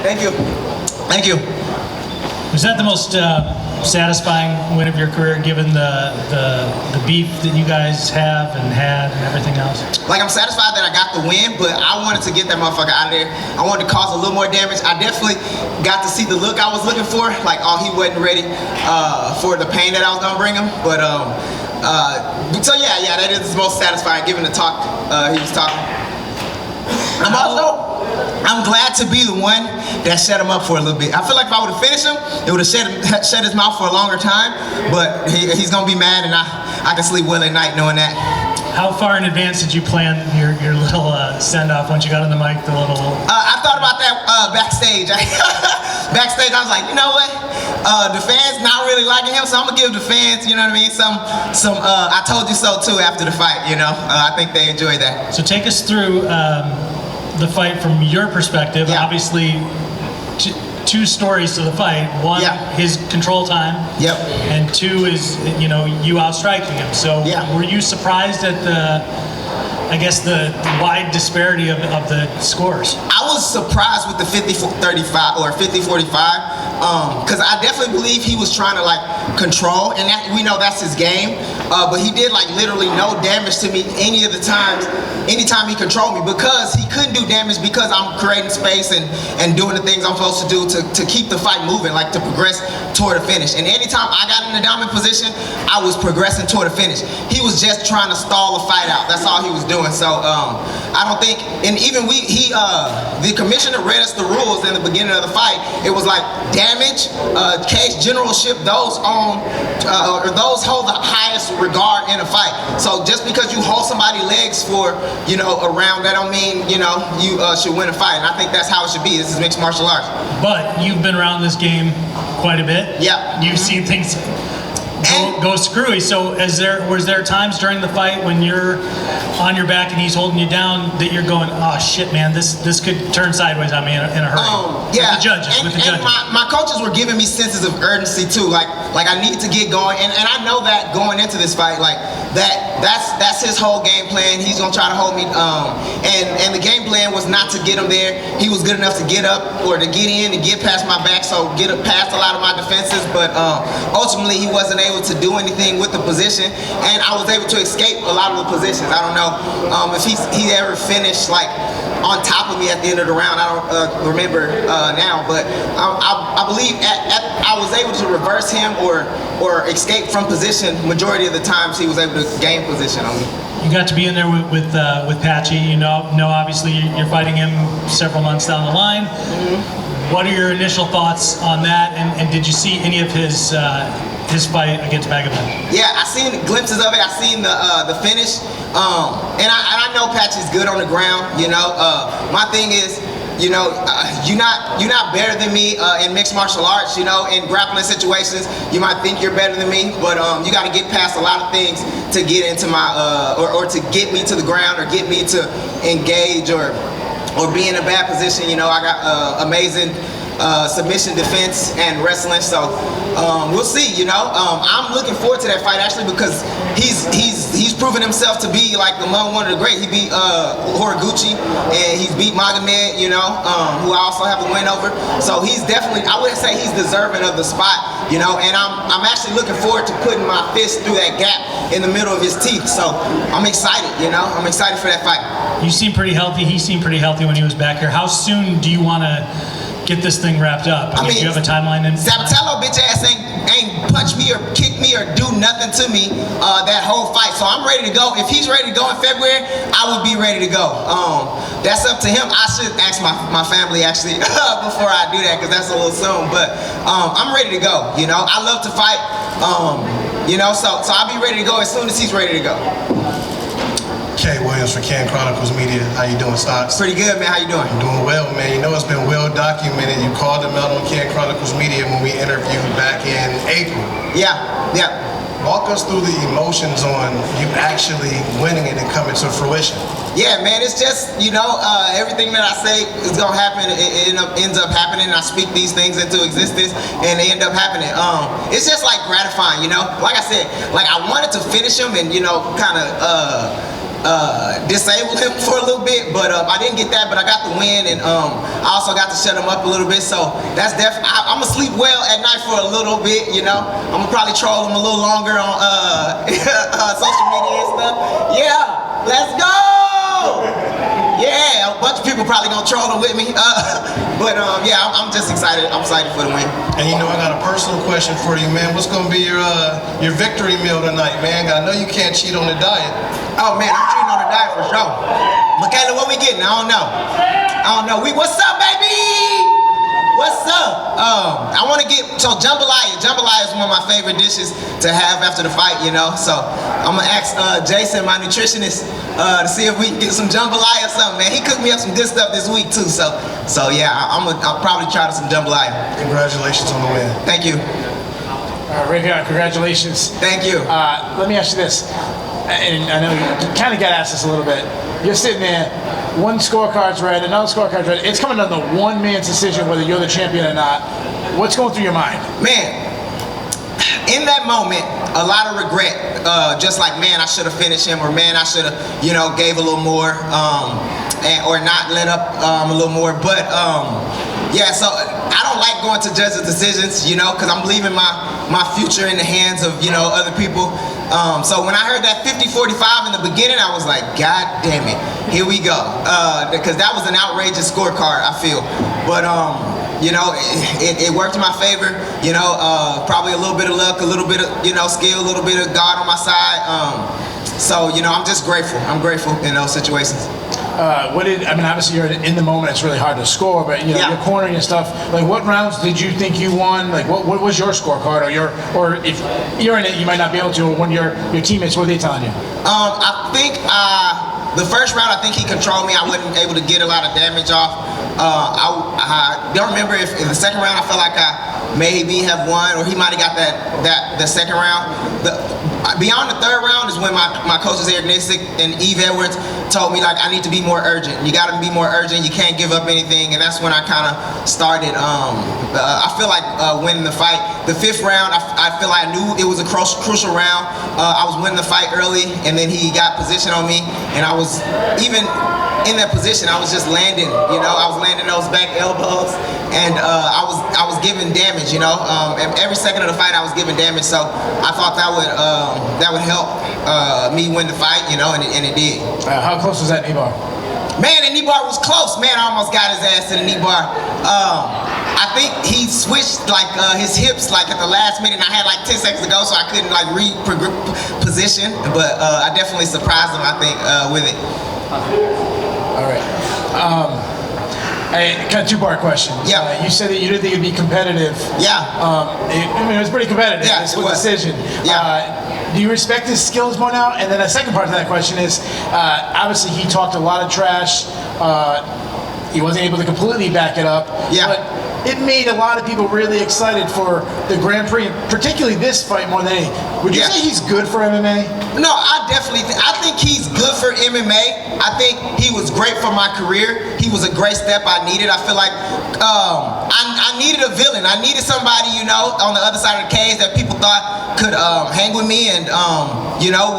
Thank you. Thank you. Was that the most satisfying win of your career, given the beef that you guys have and had and everything else? Like, I'm satisfied that I got the win, but I wanted to get that motherfucker out of there. I wanted to cause a little more damage. I definitely got to see the look I was looking for. Like, oh, he wasn't ready for the pain that I was gonna bring him. But so yeah, that is the most satisfying, given the talk he was talking. I'm glad to be the one that set him up for a little bit. I feel like if I would have finished him, it would have shut his mouth for a longer time, but he's gonna be mad, and I can sleep well at night knowing that. How far in advance did you plan your little send-off once you got on the mic, the little... I thought about that backstage. Backstage, I was like, you know what? The fans not really liking him, so I'm gonna give the fans, you know what I mean, some I told you so too after the fight, you know? I think they enjoyed that. So take us through the fight from your perspective. Yeah. Obviously, two stories to the fight. One, his control time. Yep. And two is, you know, you outstriking him. So were you surprised at the wide disparity of the scores? I was surprised with the 50-35 or 50-45. Because I definitely believe he was trying to like control, and that, we know that's his game. But he did like literally no damage to me any of the times, anytime he controlled me, because he couldn't do damage because I'm creating space and doing the things I'm supposed to do to keep the fight moving, like to progress toward the finish. And anytime I got in the dominant position, I was progressing toward the finish. He was just trying to stall the fight out. That's all he was doing. So I don't think, and even the commissioner read us the rules in the beginning of the fight. It was like damage, cage generalship, those hold the highest regard in a fight. So just because you hold somebody's legs for, you know, a round, that don't mean, you know, you should win a fight. And I think that's how it should be. This is mixed martial arts. But you've been around this game quite a bit. Yeah. You've seen things go screwy. So was there times during the fight when you're on your back and he's holding you down that you're going, oh shit, man, this could turn sideways on me in a hurry? Yeah. With the judges. My coaches were giving me senses of urgency too. Like I need to get going, and I know that going into this fight, like that's his whole game plan. He's gonna try to hold me. And the game plan was not to get him there. He was good enough to get up or to get in and get past my back, so get past a lot of my defenses. But ultimately, he wasn't able to do anything with the position, and I was able to escape a lot of the positions. I don't know if he ever finished like on top of me at the end of the round. I don't remember now, but I believe I was able to reverse him or escape from position majority of the times he was able to gain position on me. You got to be in there with Patchy. You know, obviously you're fighting him several months down the line. Mm-hmm. What are your initial thoughts on that? And did you see any of his fight against Magomed? Yeah, I seen glimpses of it. I seen the finish, and I know Patchy's good on the ground. You know, my thing is, you know, you're not better than me in mixed martial arts. You know, in grappling situations, you might think you're better than me, but you got to get past a lot of things to get into my or to get me to the ground or get me to engage or be in a bad position. You know, I got amazing submission defense and wrestling, so we'll see. You know, I'm looking forward to that fight actually, because he's proven himself to be like among one of the great. He beat Horiguchi, and he's beat Magomed, you know, who I also have a win over. So he's definitely, I wouldn't say he's deserving of the spot, you know. And I'm actually looking forward to putting my fist through that gap in the middle of his teeth. So I'm excited, you know. I'm excited for that fight. You seem pretty healthy. He seemed pretty healthy when he was back here. How soon do you want to get this thing wrapped up? I mean, do you have a timeline? Sabatello bitch ass ain't punch me or kick me or do nothing to me that whole fight. So I'm ready to go. If he's ready to go in February, I would be ready to go. That's up to him. I should ask my family actually before I do that, because that's a little soon. But I'm ready to go. You know, I love to fight. You know, so I'll be ready to go as soon as he's ready to go. Kay Williams for Can Chronicles Media. How you doing, Stots? Pretty good, man. How you doing? I'm doing well, man. You know, it's been well documented. You called him out on Can Chronicles Media when we interviewed back in April. Yeah. Walk us through the emotions on you actually winning it and coming to fruition. Yeah, man, it's just, you know, everything that I say is gonna happen, it ends up happening. I speak these things into existence, and they end up happening. It's just like gratifying, you know. Like I said, like I wanted to finish him and, you know, kind of disabled him for a little bit, but I didn't get that, but I got the win, and I also got to shut him up a little bit, so that's definitely, I'm gonna sleep well at night for a little bit, you know. I'm gonna probably troll him a little longer on social media and stuff. Yeah, let's go! Yeah, a bunch of people probably gonna troll him with me, but yeah, I'm just excited. I'm excited for the win. And you know, I got a personal question for you, man. What's gonna be your victory meal tonight, man? I know you can't cheat on the diet. Oh man, I'm cheating on the diet for sure. Michaela, what we getting? I don't know. What's up, baby? What's up? I want to get, so jambalaya. Jambalaya is one of my favorite dishes to have after the fight, you know. So I'm gonna ask Jason, my nutritionist, to see if we can get some jambalaya or something, man. He cooked me up some good stuff this week too. So yeah, I'll probably try some jambalaya. Congratulations on the win. Thank you. Raufeon, congratulations. Thank you. Let me ask you this, and I know you kind of got asked this a little bit. You're sitting there, one scorecard's red, another scorecard's red. It's coming down to one man's decision whether you're the champion or not. What's going through your mind? Man, in that moment, a lot of regret. Just like, man, I should have finished him, or man, I should have, you know, gave a little more, or not let up a little more. But yeah, so I don't like going to judges' decisions, you know, because I'm leaving my future in the hands of, you know, other people. So when I heard that 50-45 in the beginning, I was like, God damn it, here we go. Because that was an outrageous scorecard, I feel. But you know, it worked in my favor. You know, probably a little bit of luck, a little bit of, you know, skill, a little bit of God on my side. So, you know, I'm just grateful. I'm grateful in those situations. I mean, obviously you're in the moment, it's really hard to score, but you know, Yeah. you're cornering and stuff. Like, what rounds did you think you won? Like, what was your scorecard, or if you're in it, you might not be able to, or when your teammates, what are they telling you? I think the first round, I think he controlled me. I wasn't able to get a lot of damage off. I don't remember if in the second round I felt like I maybe have won, or he might have got the second round. Beyond the third round is when my coaches Eric Nissick and Eve Edwards told me, like, I need to be more urgent. You got to be more urgent. You can't give up anything, and that's when I kind of started. I feel like winning the fight. The fifth round, I feel like I knew it was a crucial round. I was winning the fight early, and then he got position on me, and I was even in that position. I was just landing. You know, I was landing those back elbows, and I was giving damage. You know, every second of the fight, I was giving damage. So I thought that would help me win the fight. You know, and it did. How close was that knee bar? Man, the knee bar was close. Man, I almost got his ass to the knee bar. I think he switched like his hips like at the last minute, and I had like 10 seconds to go, so I couldn't like position. But I definitely surprised him, I think, with it. All right. Kind of two-part question. Yeah. You said that you didn't think it'd be competitive. Yeah. I mean, it was pretty competitive. Yeah, This it was. decision. Yeah. Do you respect his skills more now? And then the second part of that question is, obviously he talked a lot of trash. He wasn't able to completely back it up. Yeah. But it made a lot of people really excited for the Grand Prix, and particularly this fight more than anything. Would you Yeah. say he's good for MMA? No, I definitely I think he's good for MMA. I think he was great for my career. He was a great step I needed. I feel like I needed a villain. I needed somebody, you know, on the other side of the cage that people thought could hang with me and you know,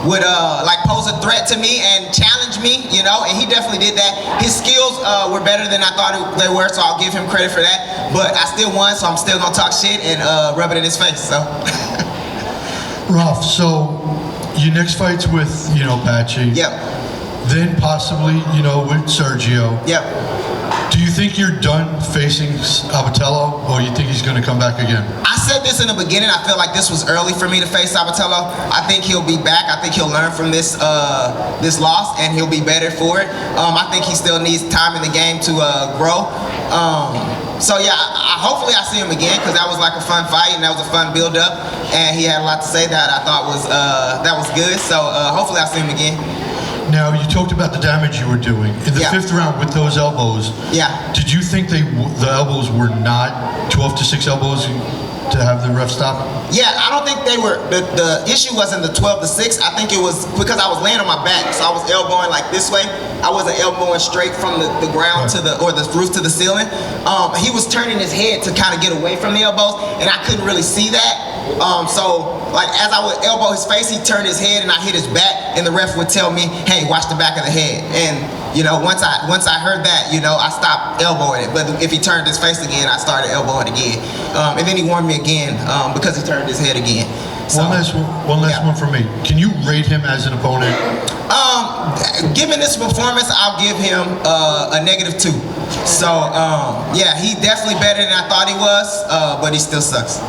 would like pose a threat to me and challenge me, you know, and he definitely did that. His skills were better than I thought they were, so I'll give him credit for that. But I still won, so I'm still gonna talk shit and rub it in his face. So. Rauf, so your next fight's with, you know, Patchy. Yep. Then possibly, you know, with Sergio. Yep. Do you think you're done facing Abatello, or you think he's going to come back again? I said this in the beginning. I feel like this was early for me to face Abatello. I think he'll be back. I think he'll learn from this this loss, and he'll be better for it. I think he still needs time in the game to grow. So yeah, hopefully I see him again, because that was like a fun fight and that was a fun build-up, and he had a lot to say that I thought was good. So hopefully I see him again. Now, you talked about the damage you were doing. In the fifth round with those elbows, did you think the elbows were not 12 to 6 elbows to have the ref stop? Yeah, I don't think they were, the issue wasn't the 12 to 6. I think it was because I was laying on my back, so I was elbowing like this way. I wasn't elbowing straight from the ground to the roof to the ceiling. He was turning his head to kind of get away from the elbows, and I couldn't really see that. So like as I would elbow his face, he turned his head and I hit his back, and the ref would tell me, hey, watch the back of the head. And you know, once I heard that, you know, I stopped elbowing it. But if he turned his face again, I started elbowing again. And then he warned me again because he turned his head again. So, one last one for me. Can you rate him as an opponent? Given this performance, I'll give him a -2. So yeah, he definitely better than I thought he was, but he still sucks.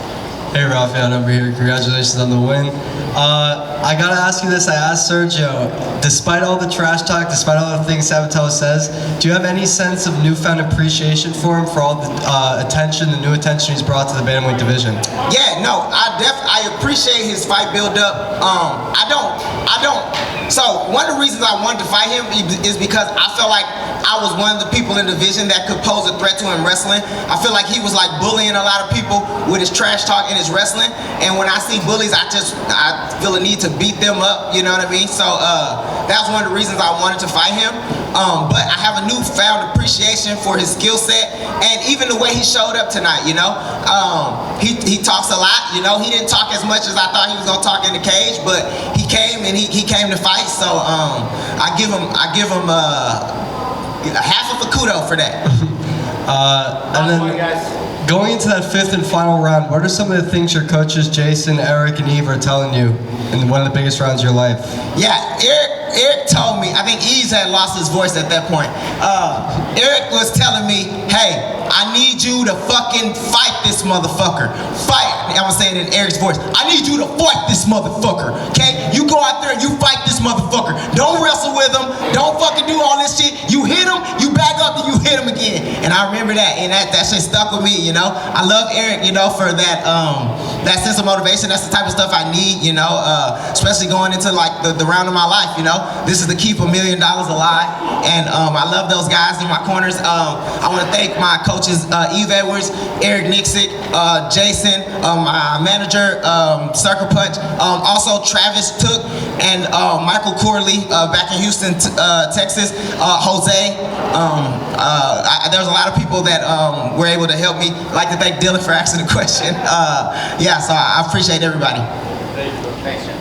Hey Raufeon over here, congratulations on the win. I gotta ask you this, I asked Sergio, despite all the trash talk, despite all the things Sabatel says, do you have any sense of newfound appreciation for him, for all the attention, the new attention he's brought to the bantamweight division? Yeah, no, I appreciate his fight build-up. So one of the reasons I wanted to fight him is because I felt like I was one of the people in the division that could pose a threat to him wrestling. I feel like he was like bullying a lot of people with his trash talk and his wrestling. And when I see bullies, I feel a need to beat them up, you know what I mean? So that was one of the reasons I wanted to fight him. But I have a newfound appreciation for his skill set and even the way he showed up tonight, you know? He talks a lot, you know? He didn't talk as much as I thought he was gonna talk in the cage, but he came and he came to fight. So I give him half of a kudo for that. And then going into that 5th and final round, what are some of the things your coaches, Jason, Eric, and Eve, are telling you in one of the biggest rounds of your life? Yeah, Eric told me, I think Eve had lost his voice at that point. Eric was telling me, hey, I need you to fucking fight this motherfucker. Fight. I'm gonna say it in Eric's voice. I need you to fight this motherfucker, okay? You go out there and you fight this motherfucker. Don't wrestle with him. Don't fucking do all this shit. You hit him, you back up, and you hit him again. And I remember that, and that shit stuck with me, you know? I love Eric, you know, for that that sense of motivation. That's the type of stuff I need, you know, especially going into like the round of my life, you know? This is to keep $1 million alive, and I love those guys in my corners. I want to thank my coaches, Eve Edwards, Eric Nixick, Jason, my manager, Circle Punch, also Travis Took, and Michael Corley back in Houston, Texas, Jose. There was a lot of people that were able to help me. I'd like to thank Dylan for asking the question. Yeah, so I appreciate everybody. Thanks.